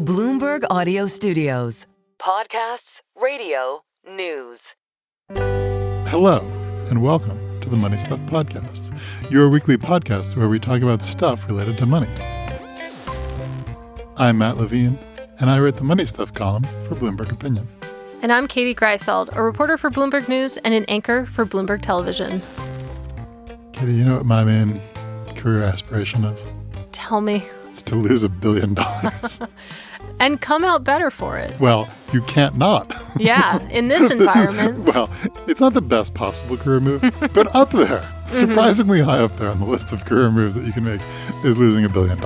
Bloomberg Audio Studios. Podcasts, radio, news. Hello, and welcome to the Money Stuff Podcast, your weekly podcast where we talk about stuff related to money. I'm Matt Levine, and I write the Money Stuff column for Bloomberg Opinion. And I'm Katie Greifeld, a reporter for Bloomberg News and an anchor for Bloomberg Television. Katie, you know what my main career aspiration is? Tell me. It's to lose $1 billion. And come out better for it. Well, you can't not. Yeah, in this environment. Well, it's not the best possible career move, but up there, surprisingly high up there on the list of career moves that you can make is losing $1 billion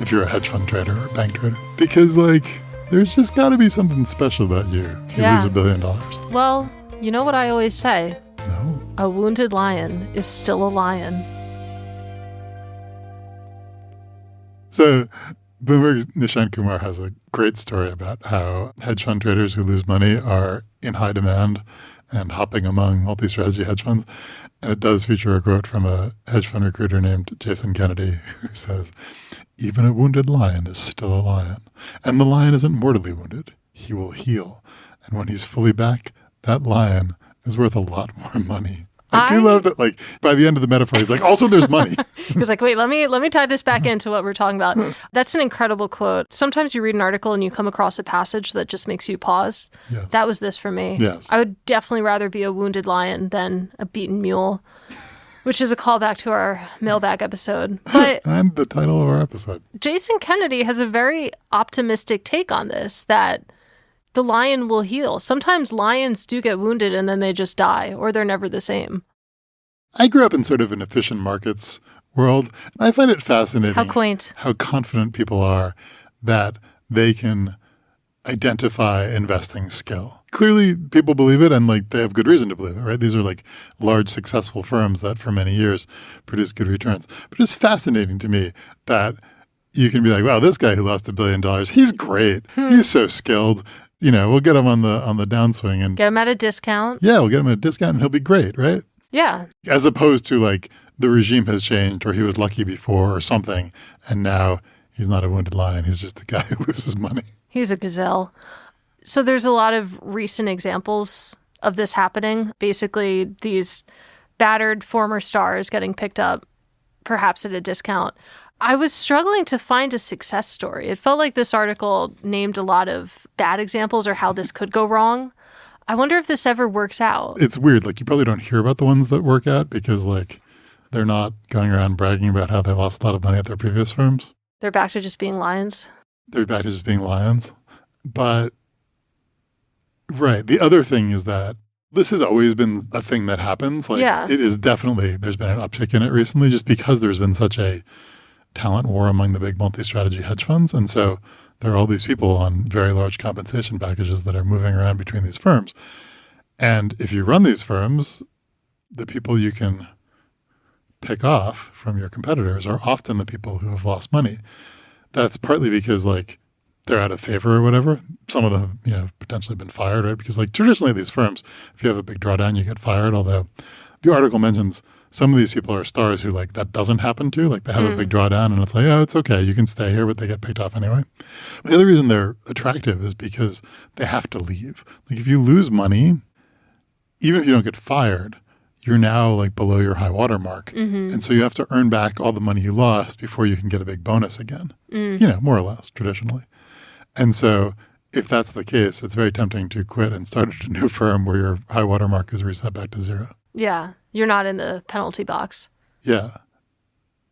if you're a hedge fund trader or a bank trader. Because, there's just got to be something special about you if you lose $1 billion. Well, you know what I always say? No. A wounded lion is still a lion. So Bloomberg's Nishant Kumar has a great story about how hedge fund traders who lose money are in high demand and hopping among multi-strategy hedge funds. And it does feature a quote from a hedge fund recruiter named Jason Kennedy, who says, "Even a wounded lion is still a lion. And the lion isn't mortally wounded. He will heal. And when he's fully back, that lion is worth a lot more money." I do love that, by the end of the metaphor, he's like, also there's money. He's like, wait, let me tie this back into what we're talking about. That's an incredible quote. Sometimes you read an article and you come across a passage that just makes you pause. Yes. That was this for me. Yes. I would definitely rather be a wounded lion than a beaten mule, which is a callback to our mailbag episode. But and the title of our episode. Jason Kennedy has a very optimistic take on this, that the lion will heal. Sometimes lions do get wounded and then they just die, or they're never the same. I grew up in sort of an efficient markets world. I find it fascinating How quaint. how confident people are that they can identify investing skill. Clearly, people believe it, and they have good reason to believe it, right? These are large, successful firms that for many years produce good returns. But it's fascinating to me that you can be like, wow, this guy who lost $1 billion, he's great. He's so skilled. We'll get him on the downswing and Get him at a discount. yeah, we'll get him at a discount and he'll be great, right? Yeah. As opposed to the regime has changed or he was lucky before or something and now he's not a wounded lion. He's just a guy who loses money. He's a gazelle. So there's a lot of recent examples of this happening. Basically, these battered former stars getting picked up, perhaps at a discount. I was struggling to find a success story. It felt like this article named a lot of bad examples or how this could go wrong. I wonder if this ever works out. It's weird. You probably don't hear about the ones that work out because they're not going around bragging about how they lost a lot of money at their previous firms. They're back to just being lions. They're back to just being lions. But, right. The other thing is that this has always been a thing that happens. It is definitely, there's been an uptick in it recently just because there's been such a talent war among the big multi-strategy hedge funds. And so there are all these people on very large compensation packages that are moving around between these firms. And if you run these firms, the people you can pick off from your competitors are often the people who have lost money. That's partly because they're out of favor or whatever. Some of them have potentially been fired, right? Because traditionally these firms, if you have a big drawdown, you get fired. Although the article mentions some of these people are stars who that doesn't happen to. They have a big drawdown and it's oh, it's okay. You can stay here, but they get picked off anyway. The other reason they're attractive is because they have to leave. If you lose money, even if you don't get fired, you're now below your high water mark. Mm-hmm. And so you have to earn back all the money you lost before you can get a big bonus again, more or less traditionally. And so if that's the case, it's very tempting to quit and start at a new firm where your high water mark is reset back to zero. Yeah. You're not in the penalty box. Yeah.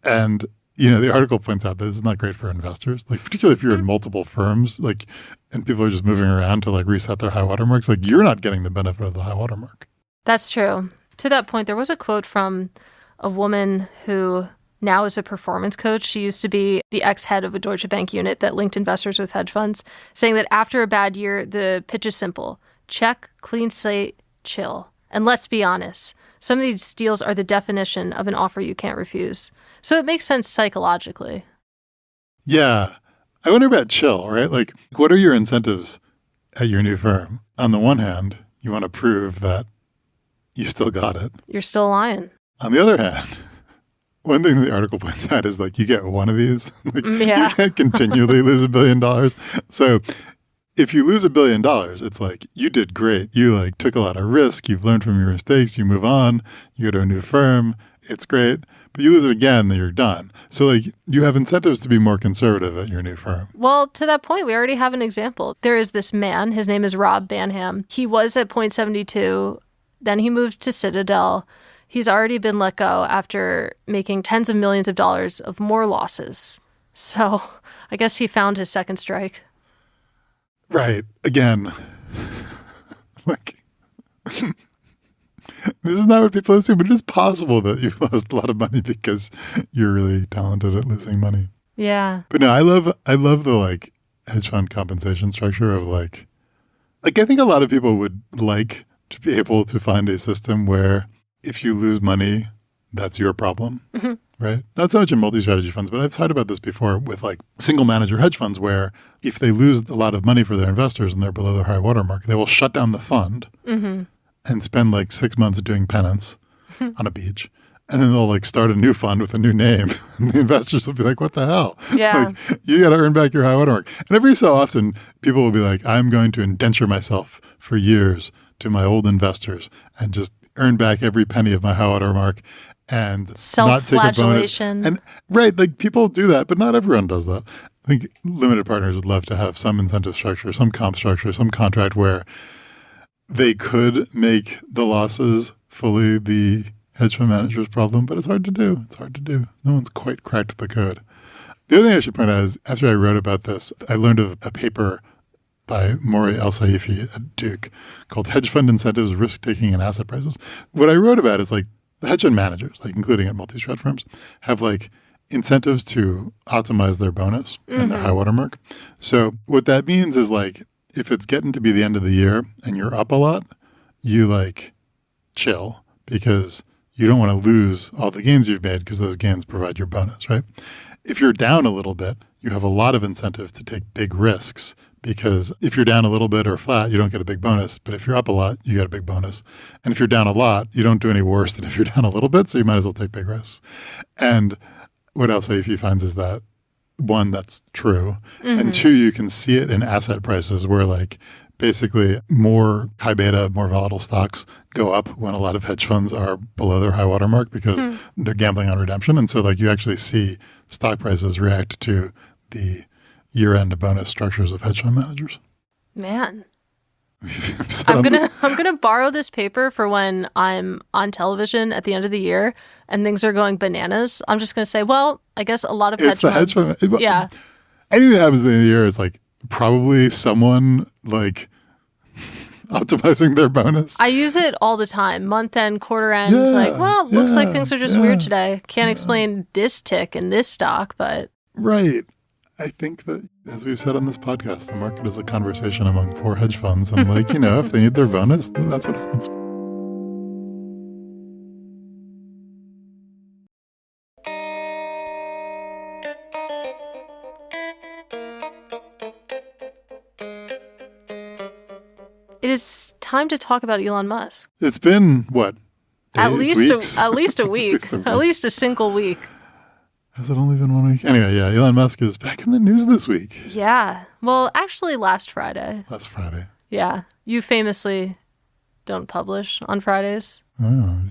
And, the article points out that it's not great for investors, particularly if you're in multiple firms, and people are just moving around to reset their high water marks, you're not getting the benefit of the high water mark. That's true. To that point, there was a quote from a woman who now is a performance coach. She used to be the ex-head of a Deutsche Bank unit that linked investors with hedge funds, saying that after a bad year, the pitch is simple. Check, clean slate, chill. And let's be honest, some of these deals are the definition of an offer you can't refuse. So it makes sense psychologically. Yeah. I wonder about chill, right? What are your incentives at your new firm? On the one hand, you want to prove that you still got it. You're still lying. On the other hand, one thing the article points out is like you get one of these. Like, yeah. You can't continually lose $1 billion. So if you lose $1 billion, it's like you did great. You like took a lot of risk. You've learned from your mistakes. You move on. You go to a new firm. It's great. But you lose it again, then you're done. So like you have incentives to be more conservative at your new firm. Well, to that point, we already have an example. There is this man. His name is Rob Banham. He was at Point 72. Then he moved to Citadel. He's already been let go after making tens of millions of dollars of more losses. So I guess he found his second strike. Right. Again, like, this is not what people assume, but it is possible that you've lost a lot of money because you're really talented at losing money. Yeah. But no, I love the like hedge fund compensation structure of like I think a lot of people would like to be able to find a system where if you lose money, that's your problem, right? Not so much in multi-strategy funds, but I've talked about this before with like single manager hedge funds where if they lose a lot of money for their investors and they're below their high water mark, they will shut down the fund and spend like 6 months doing penance on a beach. And then they'll like start a new fund with a new name. And the investors will be like, what the hell? Yeah. Like, you got to earn back your high water mark. And every so often, people will be like, I'm going to indenture myself for years to my old investors and just earn back every penny of my high water mark and not take a bonus. And right, like people do that, but not everyone does that. I think limited partners would love to have some incentive structure, some comp structure, some contract where they could make the losses fully the hedge fund manager's problem, but it's hard to do. It's hard to do. No one's quite cracked the code. The other thing I should point out is after I wrote about this, I learned of a paper by Mori El-Saifi at Duke called Hedge Fund Incentives, Risk-Taking, and Asset Prices. What I wrote about is like the hedge fund managers, like including at multi-strat firms, have like incentives to optimize their bonus and their high water mark. So what that means is like if it's getting to be the end of the year and you're up a lot, you like chill because you don't want to lose all the gains you've made because those gains provide your bonus, right? If you're down a little bit, you have a lot of incentive to take big risks because if you're down a little bit or flat, you don't get a big bonus. But if you're up a lot, you get a big bonus. And if you're down a lot, you don't do any worse than if you're down a little bit. So you might as well take big risks. And what else if finds is that one, that's true. And two, you can see it in asset prices where like basically more high beta, more volatile stocks go up when a lot of hedge funds are below their high water mark because they're gambling on redemption. And so like you actually see stock prices react to the year-end bonus structures of hedge fund managers. Man. I'm gonna borrow this paper for when I'm on television at the end of the year and things are going bananas. I'm just gonna say, well, I guess a lot of hedge funds. Yeah. Anything that happens in the year is like probably someone like optimizing their bonus. I use it all the time. Month end, quarter end. It's like, well, looks like things are just weird today. Can't explain this tick in this stock, but right. I think that, as we've said on this podcast, the market is a conversation among 4 hedge funds. And like, if they need their bonus, that's what happens. It is time to talk about Elon Musk. It's been, what, days, at least a week. At least a single week. Has it only been 1 week? Anyway, yeah, Elon Musk is back in the news this week. Yeah. Well, actually last Friday. Last Friday. Yeah. You famously don't publish on Fridays. Oh,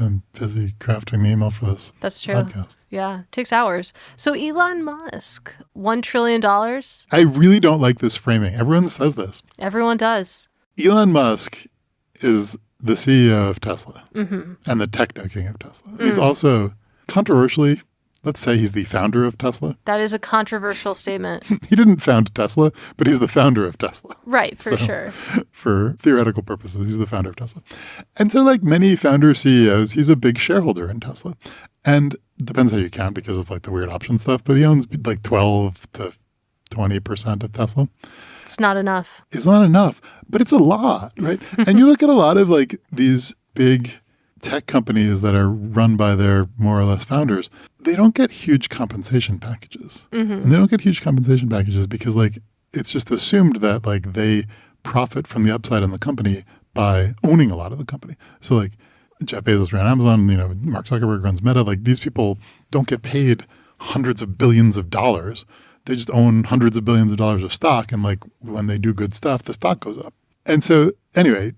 I'm busy crafting the email for this That's true. podcast. Yeah. It takes hours. So Elon Musk, $1 trillion. I really don't like this framing. Everyone says this. Everyone does. Elon Musk is the CEO of Tesla and the techno king of Tesla. He's also controversially, let's say he's the founder of Tesla. That is a controversial statement. He didn't found Tesla, but he's the founder of Tesla. Right, for sure. For theoretical purposes, he's the founder of Tesla. And so like many founder CEOs, he's a big shareholder in Tesla. And it depends how you count because of like the weird option stuff, but he owns like 12 to 20% of Tesla. It's not enough. It's not enough, but it's a lot, right? And you look at a lot of like these big tech companies that are run by their more or less founders, they don't get huge compensation packages. And they don't get huge compensation packages because like it's just assumed that like they profit from the upside in the company by owning a lot of the company. So like Jeff Bezos ran Amazon, Mark Zuckerberg runs Meta. Like, these people don't get paid hundreds of billions of dollars. They just own hundreds of billions of dollars of stock. And like, when they do good stuff, the stock goes up. And so anyway,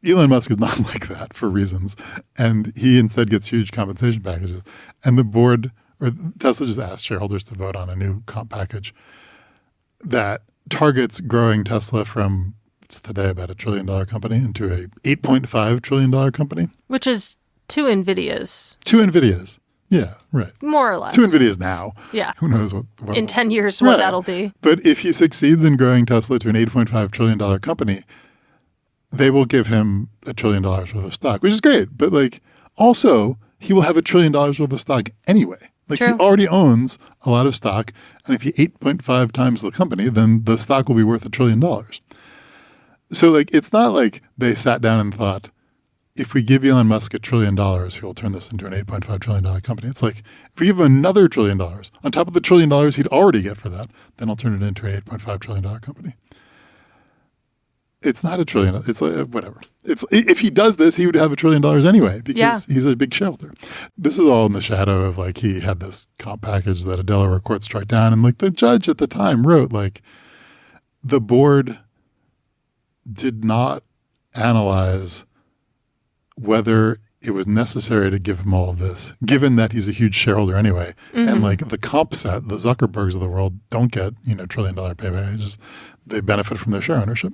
Elon Musk is not like that for reasons. And he instead gets huge compensation packages. And the board, or Tesla, just asked shareholders to vote on a new comp package that targets growing Tesla from today about $1 trillion company into a $8.5 trillion company. Which is two NVIDIAs. Two NVIDIAs. Yeah, right. More or less. Two NVIDIAs now. Yeah. Who knows what in 10 years, what that'll be. But if he succeeds in growing Tesla to an $8.5 trillion company, they will give him $1 trillion worth of stock, which is great. But like, also, he will have $1 trillion worth of stock anyway. Like, True. He already owns a lot of stock. And if he 8.5 times the company, then the stock will be worth $1 trillion. So like, it's not like they sat down and thought, if we give Elon Musk $1 trillion, he'll turn this into an $8.5 trillion company. It's like, if we give him another $1 trillion on top of the $1 trillion he'd already get for that, then I'll turn it into an $8.5 trillion company. It's not $1 trillion. It's like, whatever. If he does this, he would have $1 trillion anyway because he's a big shareholder. This is all in the shadow of like, he had this comp package that a Delaware court struck down. And like, the judge at the time wrote like, the board did not analyze whether it was necessary to give him all of this, given that he's a huge shareholder anyway. Mm-hmm. And like, the comp set, the Zuckerbergs of the world don't get, $1 trillion payback. They benefit from their share ownership.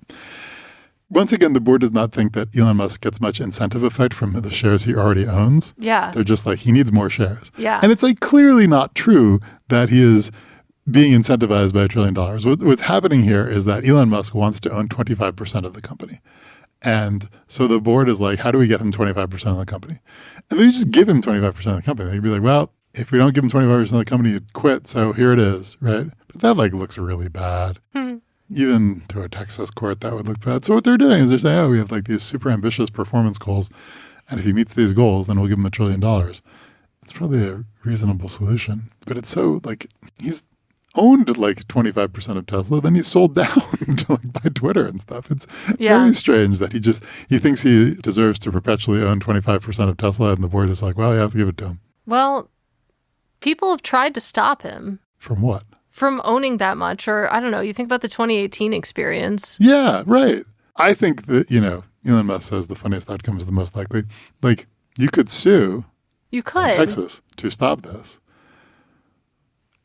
Once again, the board does not think that Elon Musk gets much incentive effect from the shares he already owns. Yeah. They're just like, he needs more shares. Yeah. And it's like clearly not true that he is being incentivized by $1 trillion. What's happening here is that Elon Musk wants to own 25% of the company. And so the board is like, how do we get him 25% of the company? And they just give him 25% of the company. They'd be like, well, if we don't give him 25% of the company, he'd quit. So here it is, right? But that like looks really bad. Even to a Texas court, that would look bad. So what they're doing is they're saying, we have like these super ambitious performance goals. And if he meets these goals, then we'll give him $1 trillion. It's probably a reasonable solution. But it's so like, he's owned like 25% of Tesla, then he sold down to like buy Twitter and stuff. It's very strange that he thinks he deserves to perpetually own 25% of Tesla, and the board is like, well, you have to give it to him. Well, people have tried to stop him. From what? From owning that much, or I don't know, you think about the 2018 experience. Yeah, right. I think that, Elon Musk says the funniest outcome is the most likely. Like, you could sue Texas to stop this.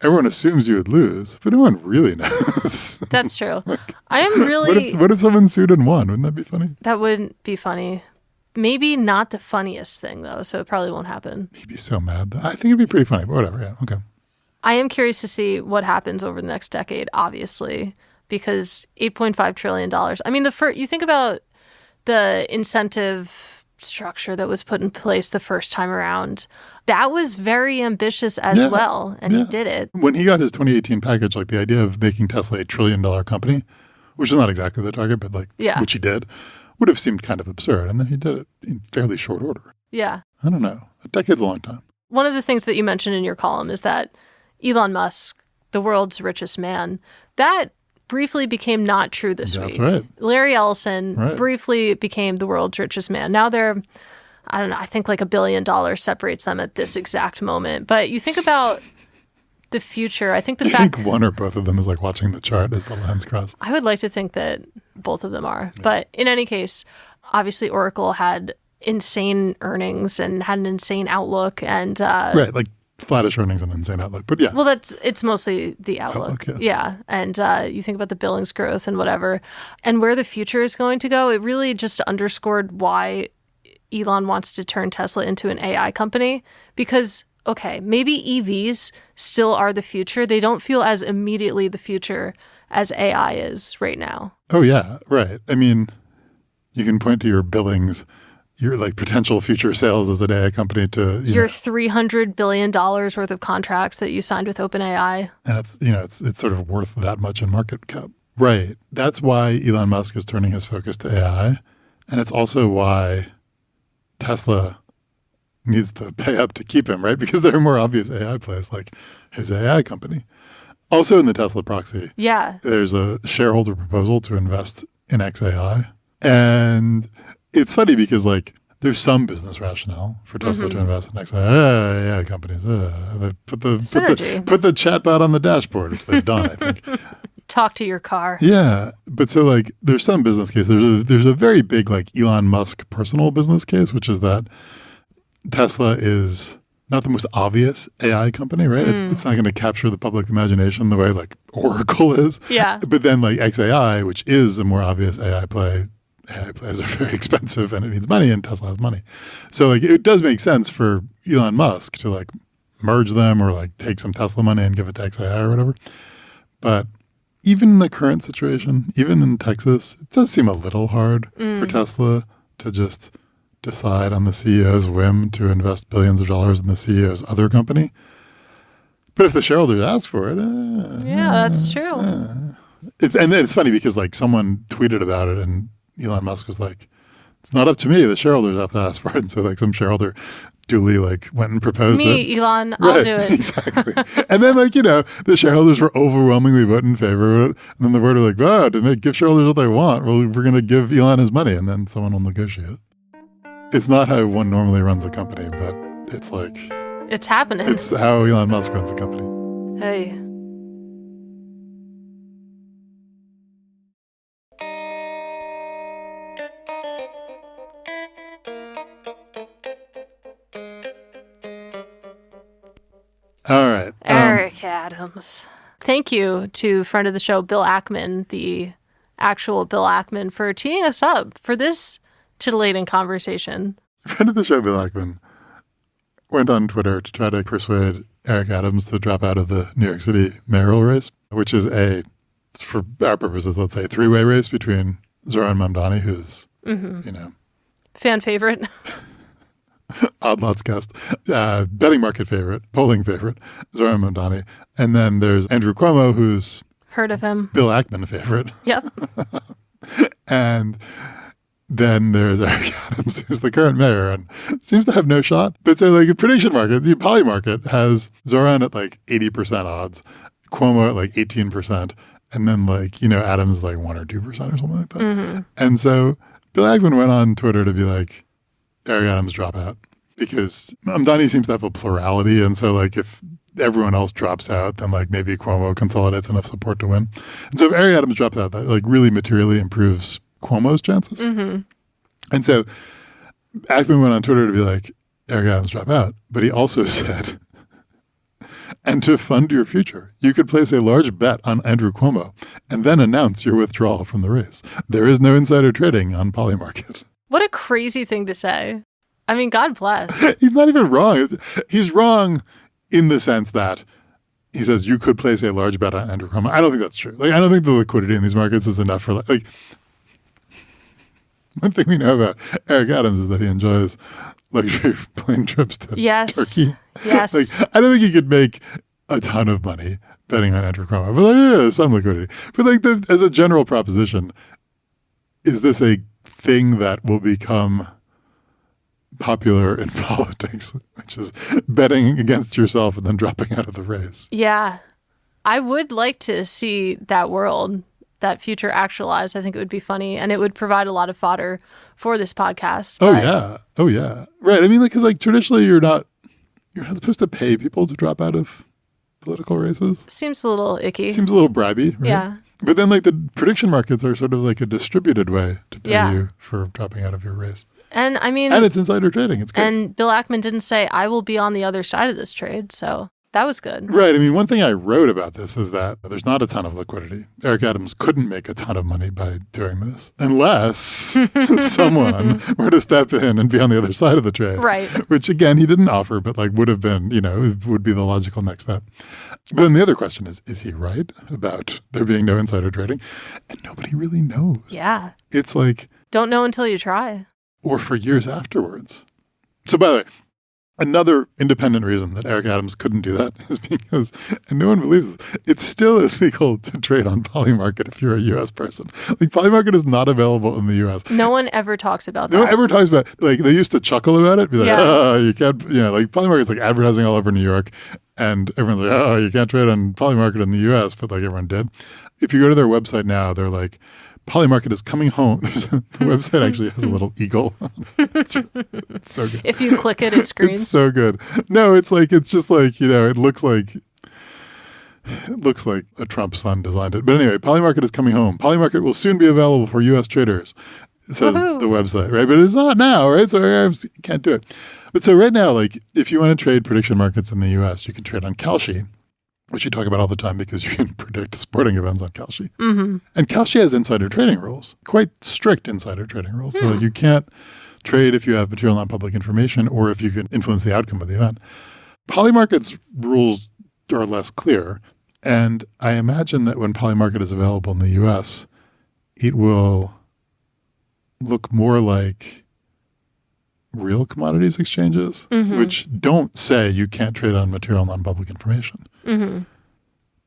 Everyone assumes you would lose, but no one really knows. That's true. I am really... What if someone sued and won? Wouldn't that be funny? That wouldn't be funny. Maybe not the funniest thing, though, so it probably won't happen. He'd be so mad. I think it'd be pretty funny, but whatever. Yeah, okay. I am curious to see what happens over the next decade, obviously, because $8.5 trillion. I mean, you think about the incentive structure that was put in place the first time around. That was very ambitious as well, and he did it. When he got his 2018 package, like the idea of making Tesla $1 trillion company, which is not exactly the target, but like which he did, would have seemed kind of absurd. And then he did it in fairly short order. Yeah. I don't know. A decade's a long time. One of the things that you mentioned in your column is that Elon Musk, the world's richest man, that briefly became not true this week. That's right. Larry Ellison briefly became the world's richest man. Now they're, I don't know, I think like $1 billion separates them at this exact moment. But you think about the future. I think you think one or both of them is like watching the chart as the lines cross? I would like to think that both of them are. Yeah. But in any case, obviously Oracle had insane earnings and had an insane outlook. And right, like flattish earnings and insane outlook. But yeah. Well, it's mostly the outlook. Yeah. And you think about the billings growth and whatever. And where the future is going to go, it really just underscored why Elon wants to turn Tesla into an AI company. Because, okay, maybe EVs still are the future. They don't feel as immediately the future as AI is right now. Oh, yeah. Right. I mean, you can point to your billings, your like potential future sales as an AI company to your $300 billion worth of contracts that you signed with OpenAI. And it's sort of worth that much in market cap. Right. That's why Elon Musk is turning his focus to AI. And it's also why Tesla needs to pay up to keep him, right? Because there are more obvious AI plays like his AI company. Also in the Tesla proxy, there's a shareholder proposal to invest in XAI. And it's funny because like there's some business rationale for Tesla to invest in XAI companies. They put the chatbot on the dashboard, which they've done, I think. Talk to your car. Yeah, but so like there's some business case. There's a very big like Elon Musk personal business case, which is that Tesla is not the most obvious AI company, right? It's not going to capture the public imagination the way like Oracle is. Yeah. But then like XAI, which is a more obvious AI play, AI plays are very expensive and it needs money, and Tesla has money. So like it does make sense for Elon Musk to like merge them or like take some Tesla money and give it to XAI or whatever. But even in the current situation, even in Texas, it does seem a little hard for Tesla to just decide on the CEO's whim to invest billions of dollars in the CEO's other company. But if the shareholders ask for it, that's true. And it's funny because like someone tweeted about it and Elon Musk was like, it's not up to me. The shareholders have to ask for it. And so like some shareholder duly like went and proposed it. Elon, I'll do it. Exactly. And then like, the shareholders were overwhelmingly voting in favor of it. And then the board were like, give shareholders what they want. Well, we're going to give Elon his money and then someone will negotiate it. It's not how one normally runs a company, but it's like... It's happening. It's how Elon Musk runs a company. Hey. All right. Eric Adams. Thank you to friend of the show, Bill Ackman, the actual Bill Ackman, for teeing us up for this titillating conversation. Friend of the show, Bill Ackman, went on Twitter to try to persuade Eric Adams to drop out of the New York City mayoral race, which is for our purposes, let's say, a three-way race between Zohran Mamdani, who's, fan favorite. Odd Lots guest, betting market favorite, polling favorite, Zohran Mamdani. And then there's Andrew Cuomo, who's... Heard of him. Bill Ackman favorite. Yep. And then there's Eric Adams, who's the current mayor and seems to have no shot. But so like a prediction market, the Polymarket has Zohran at like 80% odds, Cuomo at like 18%, and then like, Adams like 1 or 2% or something like that. Mm-hmm. And so Bill Ackman went on Twitter to be like, Eric Adams drop out, because Mamdani seems to have a plurality. And so like if everyone else drops out, then like maybe Cuomo consolidates enough support to win. And so if Eric Adams drops out, that like really materially improves Cuomo's chances. Mm-hmm. And so Ackman went on Twitter to be like, Eric Adams drop out. But he also said, and to fund your future, you could place a large bet on Andrew Cuomo and then announce your withdrawal from the race. There is no insider trading on Polymarket. What a crazy thing to say. I mean, God bless. He's not even wrong. He's wrong in the sense that he says you could place a large bet on Andrew Cuomo. I don't think that's true. Like, I don't think the liquidity in these markets is enough for like one thing we know about Eric Adams is that he enjoys luxury plane trips to Turkey. Yes. Like, I don't think you could make a ton of money betting on Andrew Cuomo, but like, some liquidity. But like as a general proposition, is this a thing that will become popular in politics, which is betting against yourself and then dropping out of the race? Yeah. I would like to see that world, that future actualized. I think it would be funny, and it would provide a lot of fodder for this podcast. Oh, yeah. Right. I mean, because like traditionally you're not supposed to pay people to drop out of political races. Seems a little icky. Seems a little bribey, right? Yeah. But then like the prediction markets are sort of like a distributed way to pay you for dropping out of your race. And I mean... And it's insider trading. It's great. And Bill Ackman didn't say, I will be on the other side of this trade. So that was good. Right. I mean, one thing I wrote about this is that there's not a ton of liquidity. Eric Adams couldn't make a ton of money by doing this unless someone were to step in and be on the other side of the trade. Right. Which, again, he didn't offer, but like would have been, would be the logical next step. But then the other question is he right about there being no insider trading? And nobody really knows. Yeah. It's like... Don't know until you try. Or for years afterwards. So by the way, another independent reason that Eric Adams couldn't do that is because, and no one believes this, it's still illegal to trade on Polymarket if you're a U.S. person. Like Polymarket is not available in the U.S. No one ever talks about that. No one ever talks about, like they used to chuckle about it, be like, you can't, like Polymarket's like advertising all over New York. And everyone's like, you can't trade on Polymarket in the U.S., but like everyone did. If you go to their website now, they're like, Polymarket is coming home. The website actually has a little eagle. It's so good. If you click it, it screams. It's so good. No, it's just like, it looks like a Trump son designed it. But anyway, Polymarket is coming home. Polymarket will soon be available for U.S. traders, says the website, right? But it's not now, right? So I can't do it. But so right now, like if you want to trade prediction markets in the U.S., you can trade on Kalshi, which you talk about all the time because you can predict sporting events on Kalshi. Mm-hmm. And Kalshi has insider trading rules, quite strict insider trading rules. So like you can't trade if you have material non-public information or if you can influence the outcome of the event. Polymarket's rules are less clear. And I imagine that when Polymarket is available in the U.S., it will look more like real commodities exchanges, which don't say you can't trade on material non-public information. Mm-hmm.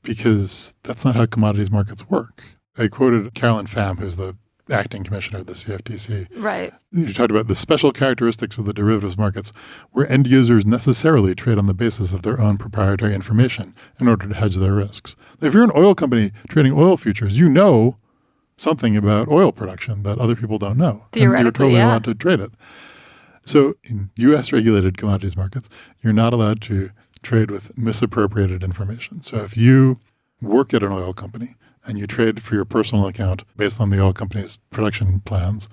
Because that's not how commodities markets work. I quoted Carolyn Pham, who's the acting commissioner of the CFTC. Right. You talked about the special characteristics of the derivatives markets where end users necessarily trade on the basis of their own proprietary information in order to hedge their risks. If you're an oil company trading oil futures, you know something about oil production that other people don't know. Theoretically, and you're totally allowed to trade it. So in U.S. regulated commodities markets, you're not allowed to trade with misappropriated information. So if you work at an oil company and you trade for your personal account based on the oil company's production plans,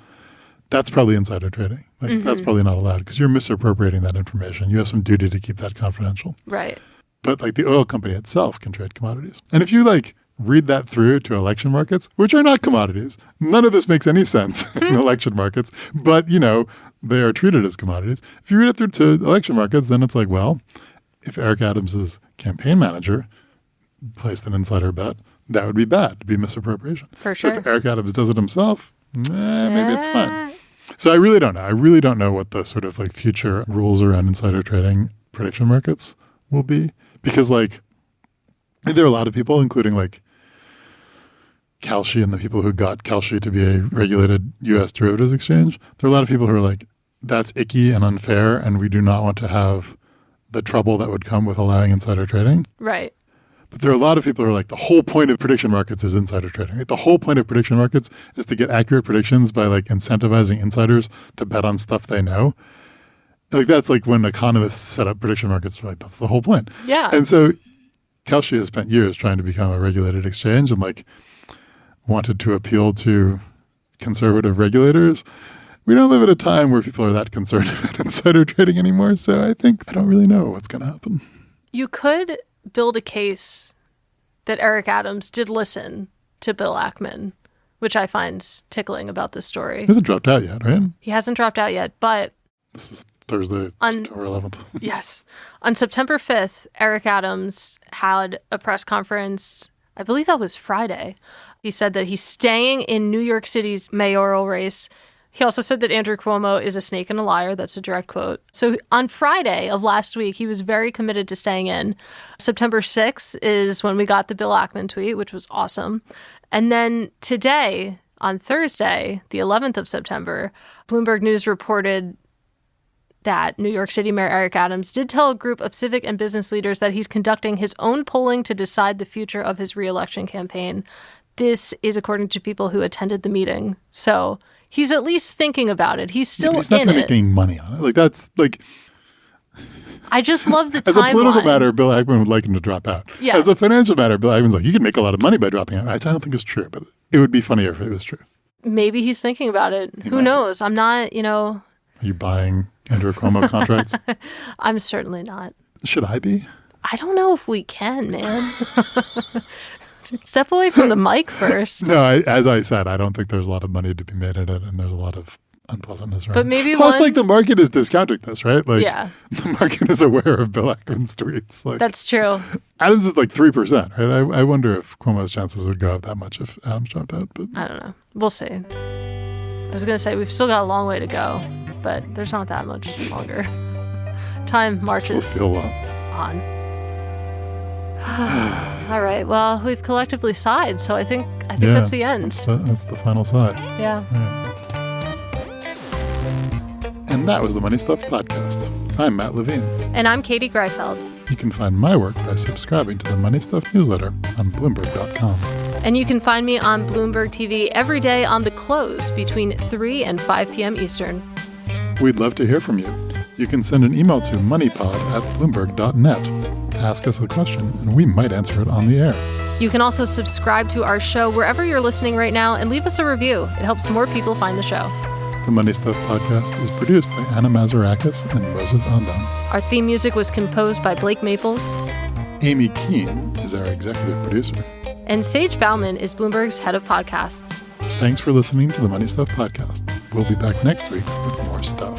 that's probably insider trading. Like that's probably not allowed because you're misappropriating that information. You have some duty to keep that confidential. Right. But like the oil company itself can trade commodities. And if you like read that through to election markets, which are not commodities, none of this makes any sense in election markets, but they are treated as commodities. If you read it through to election markets, then it's like, well, if Eric Adams's campaign manager placed an insider bet, that would be bad. It'd be misappropriation. For sure. So if Eric Adams does it himself, maybe it's fine. So I really don't know. I really don't know what the sort of like future rules around insider trading prediction markets will be. Because like there are a lot of people, including like Kalshi and the people who got Kalshi to be a regulated U.S. derivatives exchange. There are a lot of people who are like, that's icky and unfair, and we do not want to have the trouble that would come with allowing insider trading. Right. But there are a lot of people who are like, the whole point of prediction markets is insider trading. Like, the whole point of prediction markets is to get accurate predictions by like incentivizing insiders to bet on stuff they know. Like that's like when economists set up prediction markets, like that's the whole point. Yeah. And so Kalshi has spent years trying to become a regulated exchange and like wanted to appeal to conservative regulators. We don't live at a time where people are that concerned about insider trading anymore. So I don't really know what's going to happen. You could build a case that Eric Adams did listen to Bill Ackman, which I find tickling about this story. He hasn't dropped out yet, right? He hasn't dropped out yet, but... This is Thursday, September 11th. Yes. On September 5th, Eric Adams had a press conference. I believe that was Friday. He said that he's staying in New York City's mayoral race. He also said that Andrew Cuomo is a snake and a liar. That's a direct quote. So on Friday of last week, he was very committed to staying in. September 6th is when we got the Bill Ackman tweet, which was awesome. And then today, on Thursday, the 11th of September, Bloomberg News reported that New York City Mayor Eric Adams did tell a group of civic and business leaders that he's conducting his own polling to decide the future of his re-election campaign. This is according to people who attended the meeting. So he's at least thinking about it. He's still in it. He's not going to make any money on it. Like that's like... I just love the timeline. As a political matter, Bill Ackman would like him to drop out. Yes. As a financial matter, Bill Ackman's like, you can make a lot of money by dropping out. I don't think it's true, but it would be funnier if it was true. Maybe he's thinking about it. Who knows? I'm not, Are you buying Andrew Cuomo contracts? I'm certainly not. Should I be? I don't know if we can, man. Step away from the mic first. No, as I said, I don't think there's a lot of money to be made in it, and there's a lot of unpleasantness, right? But maybe plus, like the market is discounting this, right? Like, yeah. The market is aware of Bill Ackman's tweets. Like, that's true. Adams is like 3%, right? I wonder if Cuomo's chances would go up that much if Adams dropped out. But I don't know. We'll see. I was going to say we've still got a long way to go, but there's not that much longer. Time marches on. All right. Well, we've collectively sighed, so I think that's the end. That's the final sigh. Yeah. And that was the Money Stuff Podcast. I'm Matt Levine. And I'm Katie Greifeld. You can find my work by subscribing to the Money Stuff newsletter on Bloomberg.com. And you can find me on Bloomberg TV every day on The Close between 3 and 5 p.m. Eastern. We'd love to hear from you. You can send an email to moneypod@bloomberg.net. Ask us a question, and we might answer it on the air. You can also subscribe to our show wherever you're listening right now and leave us a review. It helps more people find the show. The Money Stuff podcast is produced by Anna Mazarakis and Moses Andam. Our theme music was composed by Blake Maples. Amy Keene is our executive producer. And Sage Bauman is Bloomberg's head of podcasts. Thanks for listening to the Money Stuff podcast. We'll be back next week with more stuff.